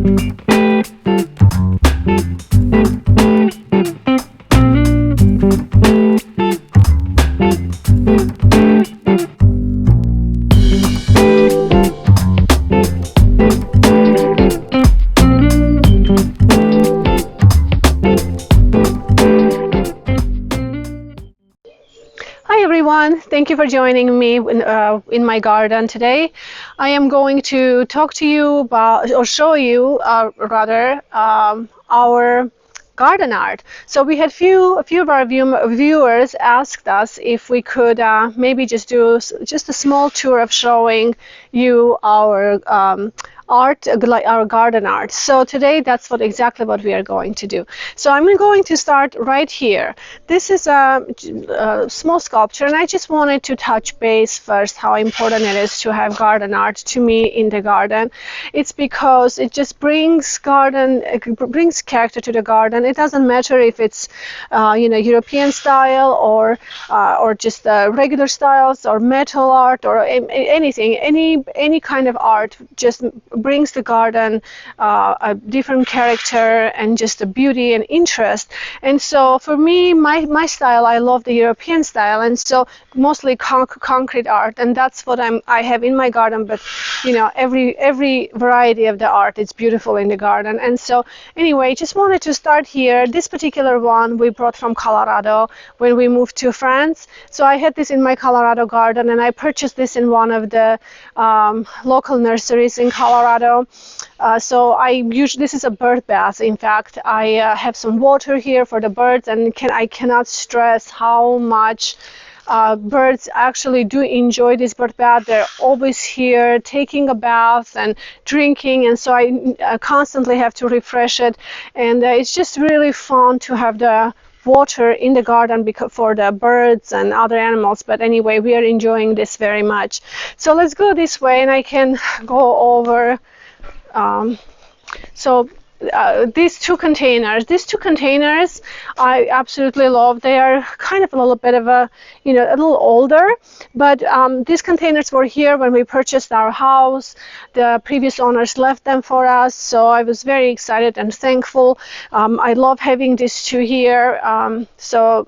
Hi everyone, thank you for joining me in my garden today. I am going to talk to you about, or show you rather, our garden art. So we had a few of our viewers asked us if we could maybe just do just a small tour of showing you our art, like our garden art. So today that's exactly what we are going to do. So I'm going to start right here. This is a small sculpture, and I just wanted to touch base first how important it is to have garden art to me in the garden. It's because it just brings character to the garden. It doesn't matter if it's European style or just regular styles or metal art or anything, any kind of art just brings the garden a different character and just a beauty and interest. And so for me, my style, I love the European style, and so mostly concrete art, and that's what I have in my garden. But every variety of the art, it's beautiful in the garden. And so anyway, just wanted to start here. This particular one we brought from Colorado when we moved to France. So I had this in my Colorado garden, and I purchased this in one of the local nurseries in Colorado. So this is a bird bath. In fact, I have some water here for the birds, and I cannot stress how much birds actually do enjoy this bird bath. They're always here taking a bath and drinking, and so I constantly have to refresh it. And it's just really fun to have the water in the garden for the birds and other animals. But anyway, we are enjoying this very much. So let's go this way, and I can go over. So these two containers I absolutely love. They are kind of a little bit of a little older, but these containers were here when we purchased our house. The previous owners left them for us, so I was very excited and thankful. I love having these two here, so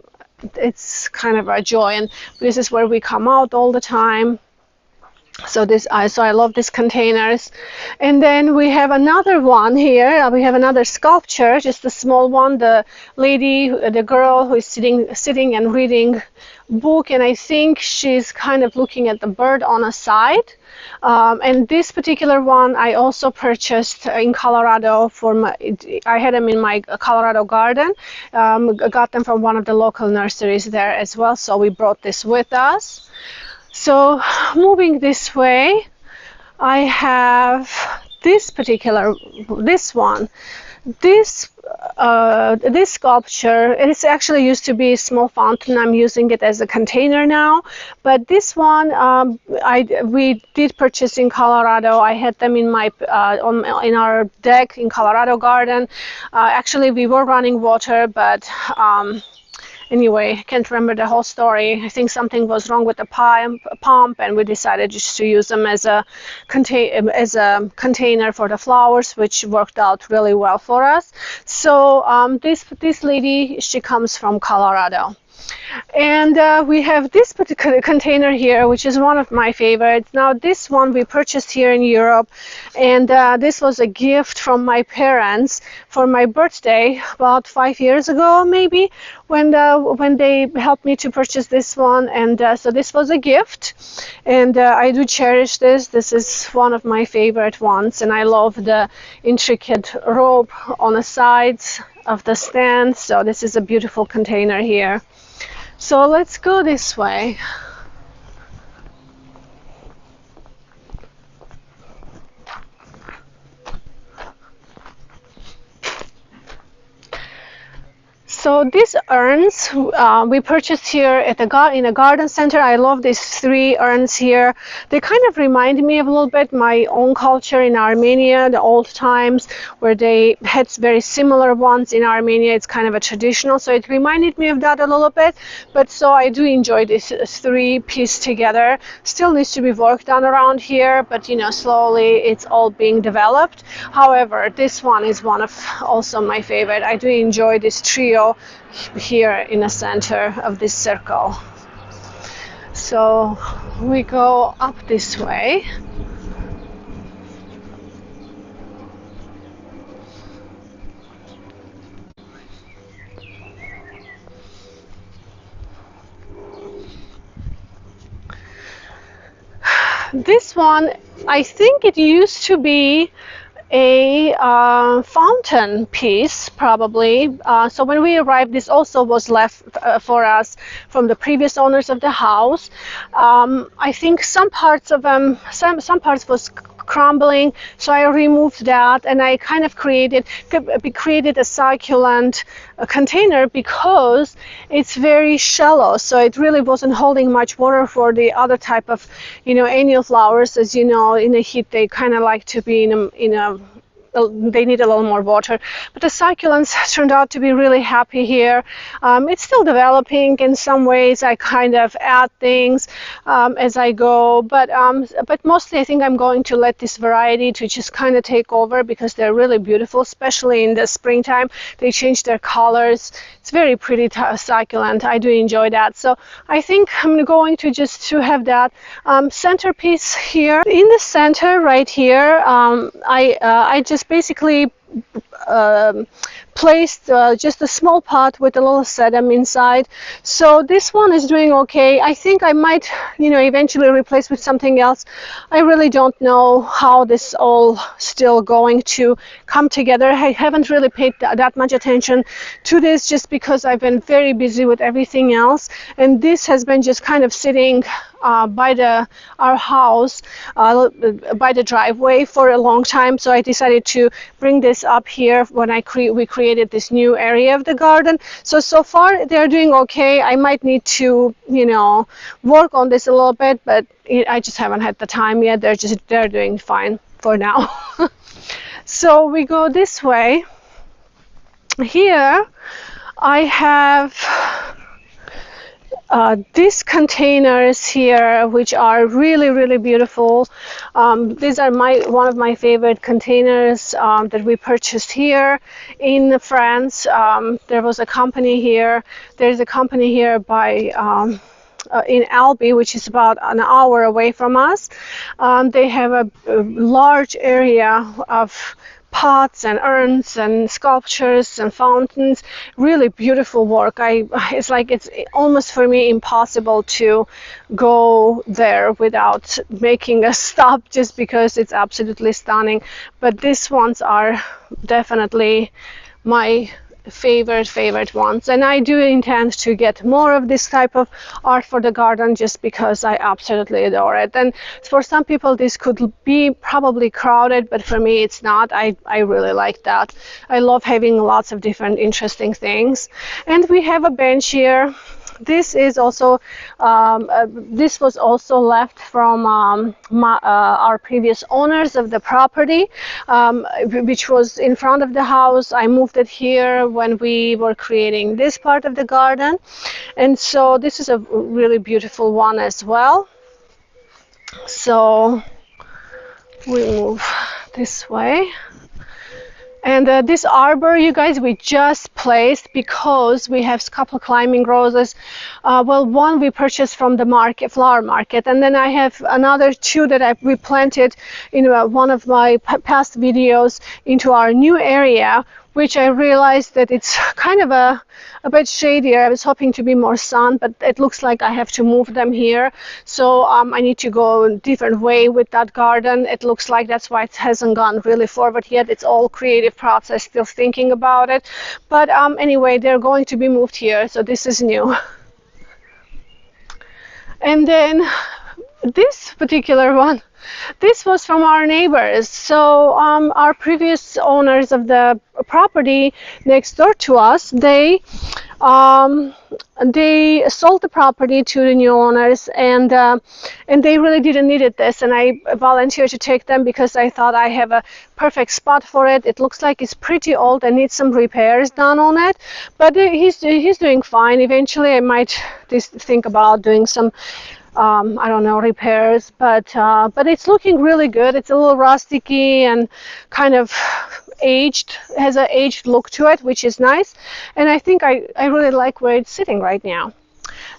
it's kind of a joy, and this is where we come out all the time. So I love these containers. And then we have another one here. We have another sculpture, just a small one. The girl who is sitting and reading book, and I think she's kind of looking at the bird on a side. And this particular one I also purchased in Colorado. I had them in my Colorado garden. Got them from one of the local nurseries there as well. So we brought this with us. So moving this way, I have this one. This sculpture, it actually used to be a small fountain. I'm using it as a container now. But this one, we did purchase in Colorado. I had them in in our deck in Colorado garden. Actually, we were running water, but anyway, I can't remember the whole story. I think something was wrong with the pump, and we decided just to use them as a container for the flowers, which worked out really well for us. So this lady, she comes from Colorado. And we have this particular container here, which is one of my favorites. Now, this one we purchased here in Europe, and this was a gift from my parents for my birthday about 5 years ago, maybe, when they helped me to purchase this one. And so this was a gift, and I do cherish this. This is one of my favorite ones, and I love the intricate rope on the sides of the stand. So this is a beautiful container here. So let's go this way. So these urns we purchased here at in a garden center. I love these three urns here. They kind of remind me of a little bit my own culture in Armenia, the old times where they had very similar ones in Armenia. It's kind of a traditional, so it reminded me of that a little bit. But so I do enjoy this three piece together. Still needs to be worked on around here, but you know, slowly it's all being developed. However, this one is one of also my favorite. I do enjoy this trio here in the center of this circle. So we go up this way. This one, I think it used to be a fountain piece, probably. So when we arrived, this also was left for us from the previous owners of the house. I think some parts of them, some parts was crumbling, so I removed that, and I kind of created a succulent container because it's very shallow, so it really wasn't holding much water for the other type of, you know, annual flowers. As you know, in the heat they kind of like to be in a they need a little more water. But the succulents turned out to be really happy here. It's still developing in some ways. I kind of add things as I go, but mostly I think I'm going to let this variety to just kind of take over because they're really beautiful, especially in the springtime. They change their colors. It's very pretty succulent. I do enjoy that. So I think I'm going to just to have that centerpiece here. In the center right here, I just basically placed just a small pot with a little sedum inside. So this one is doing okay. I think I might, you know, eventually replace with something else. I really don't know how this all still going to come together. I haven't really paid that much attention to this just because I've been very busy with everything else, and this has been just kind of sitting by our house by the driveway for a long time. So I decided to bring this up here when we created this new area of the garden. So far they're doing okay. I might need to, you know, work on this a little bit, but I just haven't had the time yet. They're doing fine for now. So we go this way. Here I have these containers here, which are really, really beautiful. These are one of my favorite containers that we purchased here in France. There was a company here. There's a company here by in Albi, which is about an hour away from us. They have a large area of pots and urns and sculptures and fountains. Really beautiful work. It's like it's almost for me impossible to go there without making a stop just because it's absolutely stunning. But these ones are definitely my favorite ones, and I do intend to get more of this type of art for the garden just because I absolutely adore it. And for some people this could be probably crowded, but for me it's not. I really like that. I love having lots of different interesting things. And we have a bench here. This is also this was also left from our previous owners of the property, which was in front of the house. I moved it here when we were creating this part of the garden, and so this is a really beautiful one as well. So we move this way. And this arbor, you guys, we just placed because we have a couple climbing roses. Well, one we purchased from the flower market, and then I have another two that we planted in one of my past videos into our new area, which I realized that it's kind of a bit shadier. I was hoping to be more sun, but it looks like I have to move them here. So I need to go a different way with that garden. It looks like that's why it hasn't gone really forward yet. It's all creative process, still thinking about it. But anyway, they're going to be moved here, so this is new. And then this particular one, This was from our neighbors. So our previous owners of the property next door to us, um, they sold the property to the new owners, and they really didn't need this. And I volunteered to take them because I thought I have a perfect spot for it. It looks like it's pretty old and needs some repairs done on it, but he's doing fine. Eventually, I might just think about doing some I don't know, repairs, but it's looking really good. It's a little rusticy and kind of aged, has an aged look to it, which is nice. And I think I really like where it's sitting right now.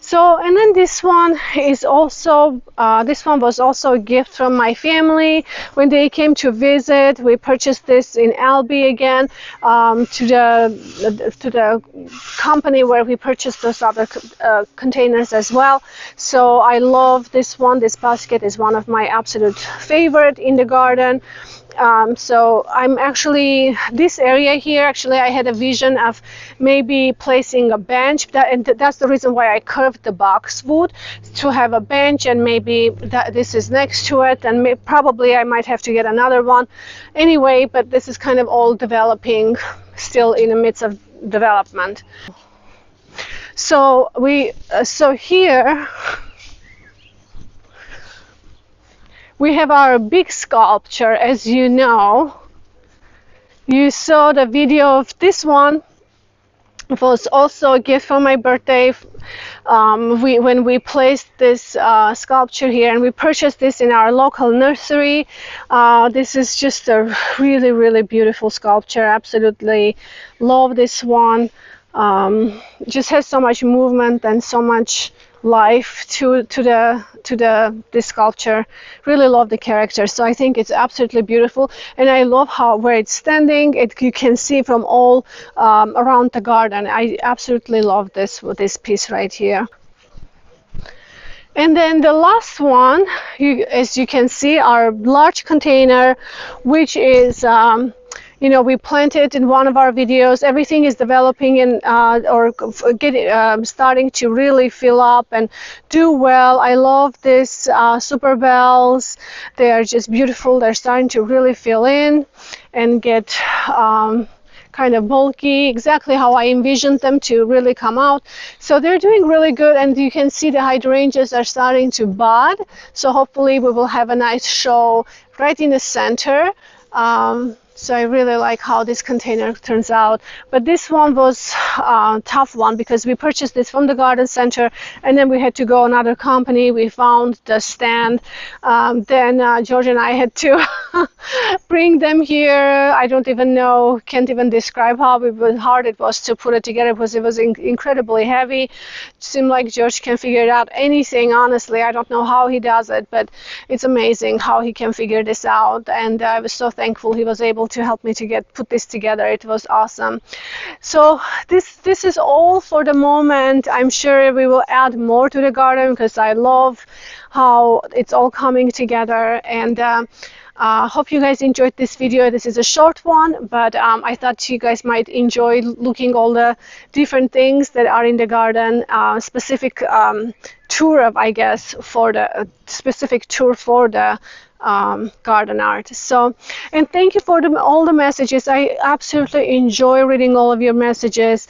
So, and then this one is also, this one was also a gift from my family. When they came to visit, we purchased this in Albi again, to the company where we purchased those other containers as well. So I love this one. This basket is one of my absolute favorite in the garden. So I'm actually, this area here, actually I had a vision of maybe placing a bench, and that's the reason why I curved the boxwood, to have a bench, and maybe this is next to it, and probably I might have to get another one anyway, but this is kind of all developing, still in the midst of development. So so here we have our big sculpture. As you know, you saw the video of this one. It was also a gift for my birthday. When we placed this sculpture here, and we purchased this in our local nursery. This is just a really, really beautiful sculpture. Absolutely love this one. Just has so much movement and so much life to this sculpture. Really love the character, so I think it's absolutely beautiful, and I love where it's standing. You can see from all around the garden. I absolutely love this piece right here. And then the last one, as you can see, our large container, which is we planted in one of our videos. Everything is developing and starting to really fill up and do well. I love this super bells. They are just beautiful. They're starting to really fill in and get kind of bulky, exactly how I envisioned them to really come out. So they're doing really good, and you can see the hydrangeas are starting to bud. So hopefully we will have a nice show right in the center. So I really like how this container turns out. But this one was a tough one because we purchased this from the garden center, and then we had to go another company. We found the stand. Then George and I had to bring them here. I don't even know, can't even describe how hard it was to put it together, because it was incredibly heavy. It seemed like George can figure out anything, honestly. I don't know how he does it, but it's amazing how he can figure this out. And I was so thankful he was able to help me to put this together. It was awesome. So this is all for the moment. I'm sure we will add more to the garden because I love how it's all coming together. And hope you guys enjoyed this video. This is a short one, but I thought you guys might enjoy looking all the different things that are in the garden. Specific tour of, I guess, for the specific tour for the garden art. So, and thank you for all the messages. I absolutely enjoy reading all of your messages.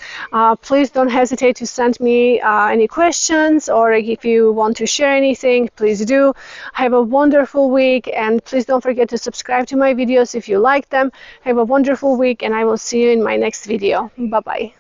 Please don't hesitate to send me any questions, or if you want to share anything, please do. Have a wonderful week, and please don't forget to subscribe to my videos if you like them. Have a wonderful week, and I will see you in my next video. Bye bye.